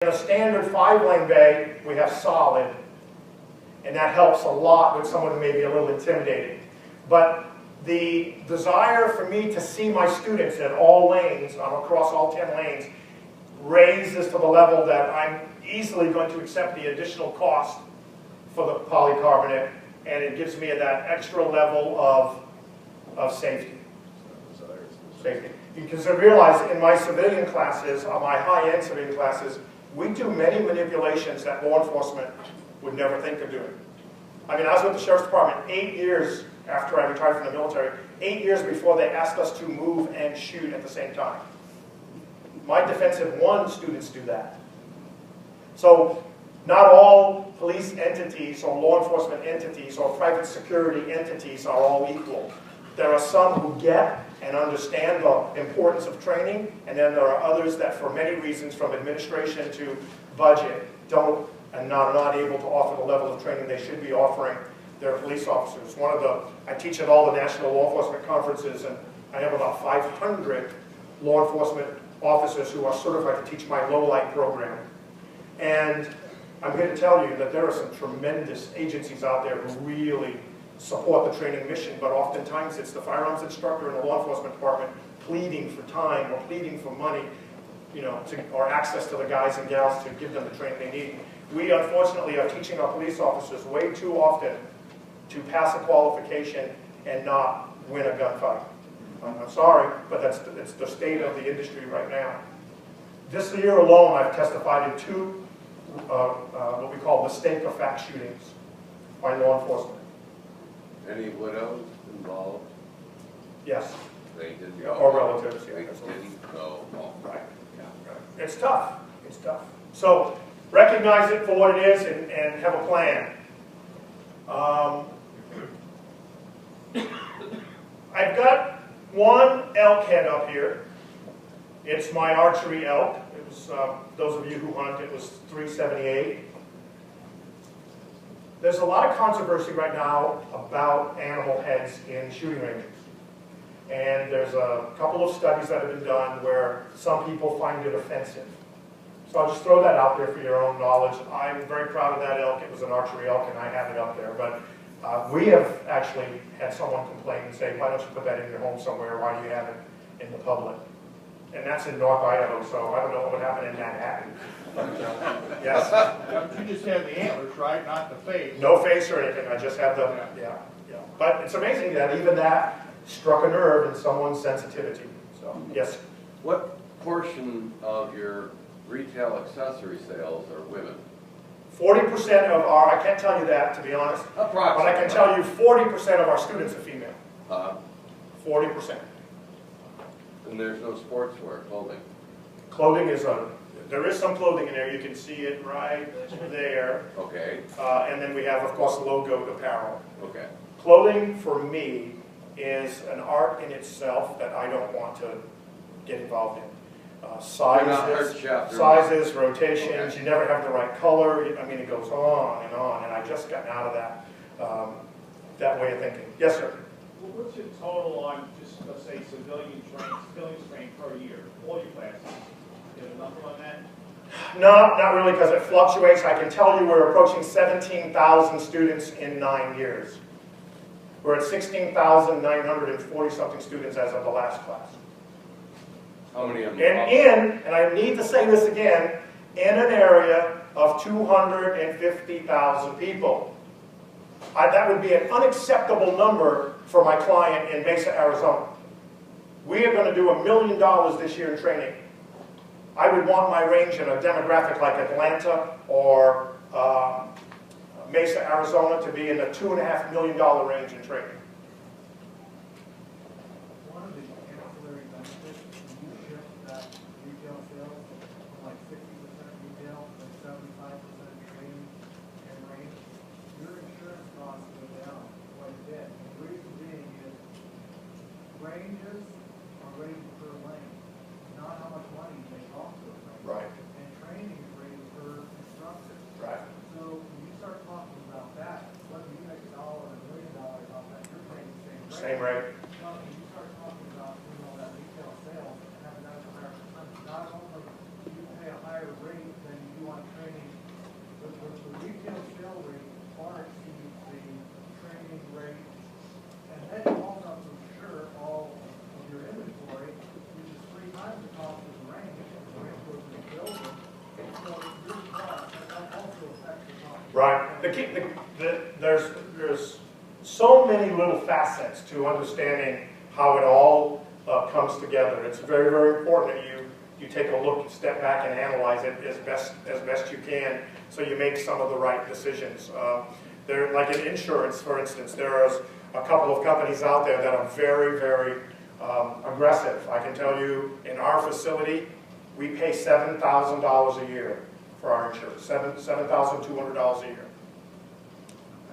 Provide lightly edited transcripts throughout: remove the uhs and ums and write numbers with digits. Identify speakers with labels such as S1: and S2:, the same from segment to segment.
S1: In a standard 5-lane bay, we have solid, and that helps a lot with someone who may be a little intimidated. But the desire for me to see my students at all lanes, across all 10 lanes, raises to the level that I'm easily going to accept the additional cost for the polycarbonate, and it gives me that extra level of safety. Because I realize in my civilian classes, my high-end civilian classes, we do many manipulations that law enforcement would never think of doing. I mean, I was with the Sheriff's Department 8 years after I retired from the military, 8 years before they asked us to move and shoot at the same time. My Defensive 1 students do that. So not all police entities or law enforcement entities or private security entities are all equal. There are some who get and understand the importance of training, and then there are others that for many reasons, from administration to budget, don't and are not able to offer the level of training they should be offering their police officers. I teach at all the national law enforcement conferences, and I have about 500 law enforcement officers who are certified to teach my low-light program. And I'm here to tell you that there are some tremendous agencies out there who really support the training mission, but oftentimes it's the firearms instructor in the law enforcement department pleading for time or pleading for money, or access to the guys and gals to give them the training they need. We unfortunately are teaching our police officers way too often to pass a qualification and not win a gunfight. I'm sorry, but it's the state of the industry right now. This year alone, I've testified in 2 what we call mistake of fact shootings by law enforcement.
S2: Any widows involved?
S1: Yes.
S2: They didn't
S1: Yeah,
S2: go.
S1: or relatives.
S2: They didn't go. Oh.
S1: Right. Yeah, right. It's tough. It's tough. So recognize it for what it is and have a plan. I've got one elk head up here. It's my archery elk. It was, those of you who hunt, it was .378. There's a lot of controversy right now about animal heads in shooting ranges. And there's a couple of studies that have been done where some people find it offensive. So I'll just throw that out there for your own knowledge. I'm very proud of that elk. It was an archery elk, and I have it up there. But we have actually had someone complain and say, why don't you put that in your home somewhere? Why do you have it in the public? And that's in North Idaho, so I don't know what would happen in Manhattan. But, yes.
S3: You just have the antlers, right? Not the face.
S1: No face or anything. I just have the, yeah. But it's amazing that even that struck a nerve in someone's sensitivity. So, yes.
S2: What portion of your retail accessory sales are women?
S1: 40% of our, I can't tell you that, to be honest, but I can tell you 40% of our students are female. 40%.
S2: And there's no sportswear clothing?
S1: Clothing is there is some clothing in there. You can see it right there.
S2: Okay.
S1: And then we have, of course, logoed apparel.
S2: Okay.
S1: Clothing, for me, is an art in itself that I don't want to get involved in. Sizes, rotations, okay. You never have the right color. I mean, it goes on, and I've just gotten out of that, that way of thinking. Yes, sir?
S3: Well, what's your total on just, let's say, civilian training per year, all your classes? Do you have a number on that?
S1: No, not really, because it fluctuates. I can tell you we're approaching 17,000 students in 9 years. We're at 16,940 something students as of the last class.
S2: How many of them?
S1: And I need to say this again, in an area of 250,000 people. That would be an unacceptable number for my client in Mesa, Arizona. We are going to do $1 million this year in training. I would want my range in a demographic like Atlanta or Mesa, Arizona to be in the $2.5 million range in training.
S4: One of the ancillary benefits when you shift that retail sales from like 60% retail to 75% training and range, your insurance costs go down quite a bit. And the reason being is ranges are rated per lane, not how much money they cost per lane.
S1: Right.
S4: And training is rated per instructor.
S1: Right.
S4: So when you start talking about that, whether you make $1 or $1 million off that, you're paying the same rate.
S1: Same rate.
S4: No, when you start talking about that retail sales and having that as a higher percentage, not only do you pay a higher rate than you
S1: Right. There's so many little facets to understanding how it all comes together. It's very, very important that you take a look, step back, and analyze it as best you can, so you make some of the right decisions. Like in insurance, for instance, there is a couple of companies out there that are very, very aggressive. I can tell you, in our facility, we pay $7,000 a year for our insurance, $7,200 a year.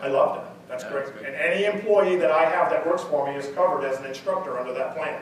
S1: I love that. That's great. And any employee that I have that works for me is covered as an instructor under that plan.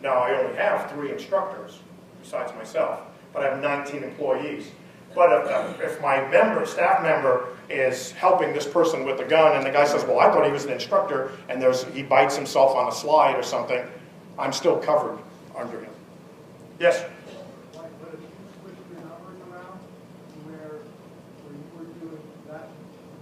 S1: Now, I only have 3 instructors besides myself, but I have 19 employees. But if my staff member is helping this person with the gun, and the guy says, well, I thought he was an instructor, and he bites himself on a slide or something, I'm still covered under him. Yes?
S4: But if you switch the numbers around to where you were doing that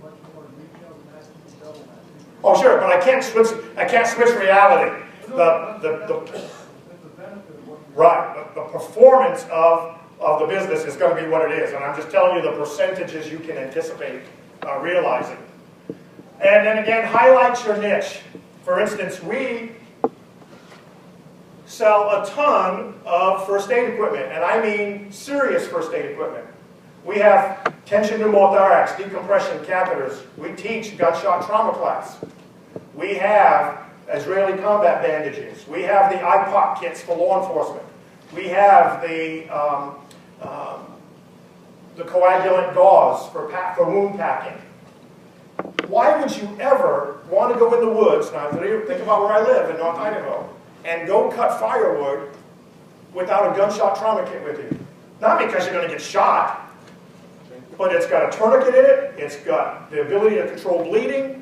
S4: much more retail than that, you double that.
S1: Oh, sure, but I can't switch reality.
S4: It's a benefit of what you're
S1: Right, the performance of the business is going to be what it is, and I'm just telling you the percentages you can anticipate realizing. And then again, highlight your niche. For instance, we sell a ton of first aid equipment, and I mean serious first aid equipment. We have tension pneumothorax, decompression catheters. We teach gunshot trauma class. We have Israeli combat bandages. We have the IPOC kits for law enforcement. We have the coagulant gauze for wound packing. Why would you ever want to go in the woods, now think about where I live in North Idaho, and go cut firewood without a gunshot trauma kit with you? Not because you're going to get shot, but it's got a tourniquet in it, it's got the ability to control bleeding.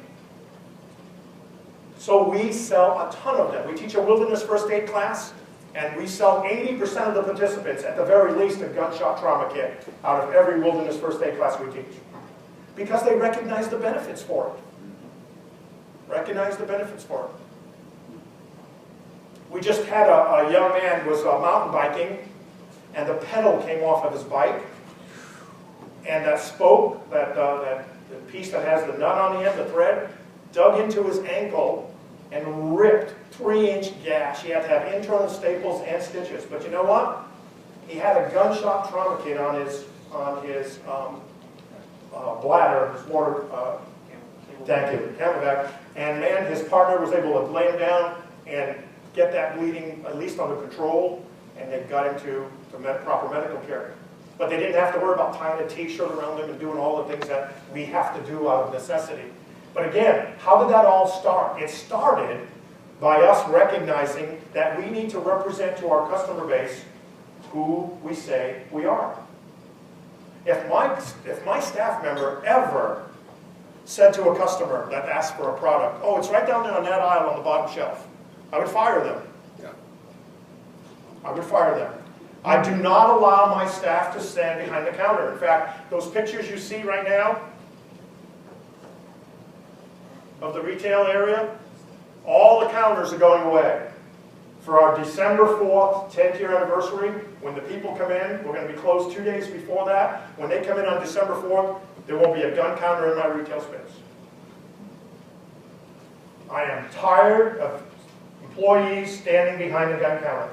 S1: So we sell a ton of them. We teach a wilderness first aid class, and we sell 80% of the participants, at the very least, a gunshot trauma kit out of every wilderness first aid class we teach. Because they recognize the benefits for it. Recognize the benefits for it. We just had a young man who was mountain biking, and the pedal came off of his bike, and that spoke, the piece that has the nut on the end, the thread, dug into his ankle and ripped 3-inch gash. He had to have internal staples and stitches. But you know what? He had a gunshot trauma kit on his bladder, his water thank you, camelback. And man, his partner was able to lay him down and get that bleeding at least under control, and they got him to proper medical care. But they didn't have to worry about tying a t-shirt around him and doing all the things that we have to do out of necessity. But again, how did that all start? It started by us recognizing that we need to represent to our customer base who we say we are. If my staff member ever said to a customer that asked for a product, oh, it's right down there on that aisle on the bottom shelf, I would fire them.
S2: Yeah.
S1: I would fire them. I do not allow my staff to stand behind the counter. In fact, those pictures you see right now of the retail area, all the counters are going away. For our December 4th, 10th year anniversary, when the people come in, we're going to be closed 2 days before that. When they come in on December 4th, there won't be a gun counter in my retail space. I am tired of employees standing behind the gun counter.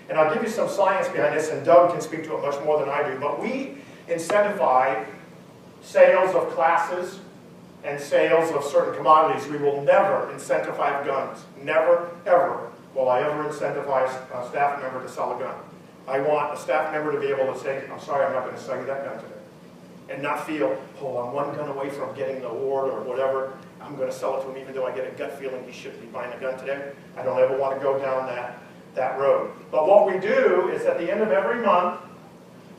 S1: And I'll give you some science behind this, and Doug can speak to it much more than I do, but we incentivize sales of classes and sales of certain commodities. We will never incentivize guns. Never, ever will I ever incentivize a staff member to sell a gun. I want a staff member to be able to say, I'm sorry, I'm not going to sell you that gun today. And not feel, oh, I'm one gun away from getting the award or whatever. I'm going to sell it to him even though I get a gut feeling he shouldn't be buying a gun today. I don't ever want to go down that road. But what we do is at the end of every month,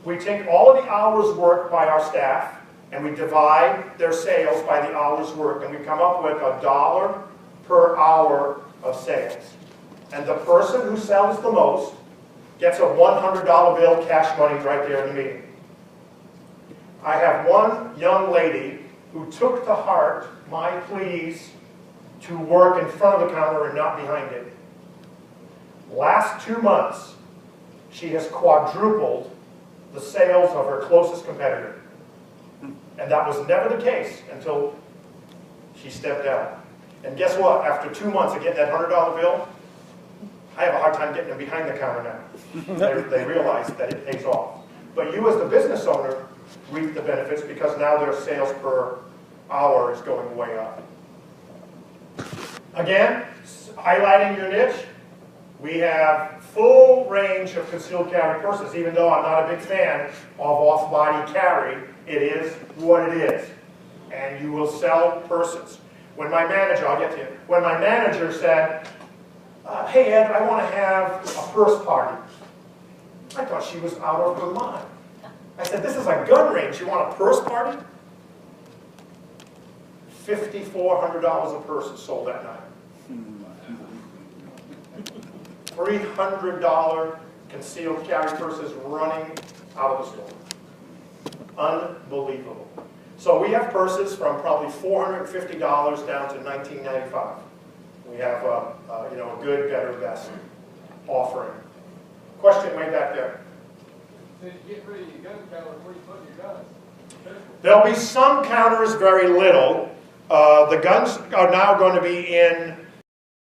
S1: we take all of the hours worked by our staff and we divide their sales by the hours worked, and we come up with $1 per hour of sales. And the person who sells the most gets a $100 bill, cash money, right there in the meeting. I have one young lady who took to heart my pleas to work in front of the counter and not behind it. Last 2 months, she has quadrupled the sales of her closest competitor. And that was never the case until she stepped down. And guess what? After 2 months of getting that $100 bill, I have a hard time getting them behind the counter now. They realize that it pays off. But you as the business owner reap the benefits because now their sales per hour is going way up. Again, highlighting your niche, we have full range of concealed carry purses. Even though I'm not a big fan of off-body carry, it is what it is. And you will sell purses. When my manager, I'll get to you, when my manager said, hey Ed, I want to have a purse party. I thought she was out of her mind. I said, this is a gun range, you want a purse party? $5,400 a purse is sold that night. $300 concealed carry purses running out of the store. Unbelievable. So we have purses from probably $450 down to $19.95. We have a good, better, best offering. Question way back there.
S5: So you get rid of your gun counter, where you put your guns?
S1: There'll be some counters, very little. The guns are now going to be in